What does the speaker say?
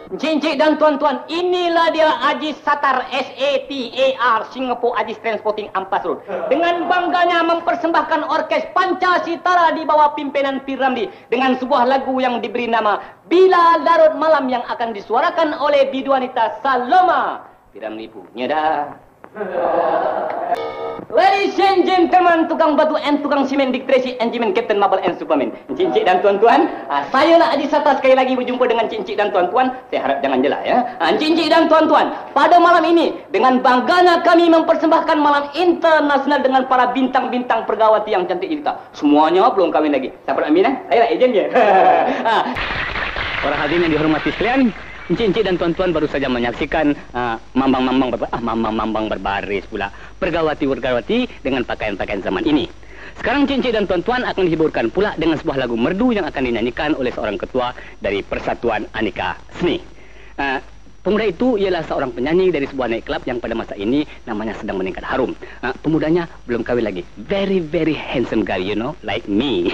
Cincik dan tuan-tuan, inilah dia Ajis Satar SATAR Singapore Ajis Transporting Ampas Road. Dengan bangganya mempersembahkan orkes Pancasitara di bawah pimpinan P. Ramlee dengan sebuah lagu yang diberi nama Bila Larut Malam yang akan disuarakan oleh biduanita Saloma. P. Ramlee punya dah. Ladies and gentlemen, tukang batu and tukang simen, Dick Tracy, Engineman, Captain Marvel and Superman. Cincik dan tuan-tuan, saya lah Ajis Satar sekali lagi berjumpa dengan cincik dan tuan-tuan. Saya harap jangan jelas ya. Cincik dan tuan-tuan, pada malam ini dengan bangganya kami mempersembahkan malam internasional dengan para bintang-bintang pergawati yang cantik kita. Semuanya belum kahwin lagi. Siapa nak ambil? Saya lah ejen dia. Para hadirin yang dihormati sekalian, cincik dan tuan-tuan baru saja menyaksikan mambang berbaris pula. Pergawati-pergawati dengan pakaian-pakaian zaman ini. Sekarang cincik dan tuan-tuan akan dihiburkan pula dengan sebuah lagu merdu yang akan dinyanyikan oleh seorang ketua dari Persatuan Aneka Seni. Pemuda itu ialah seorang penyanyi dari sebuah nightclub yang pada masa ini namanya sedang meningkat harum. Pemudanya belum kahwin lagi. Very, very handsome guy, you know, like me.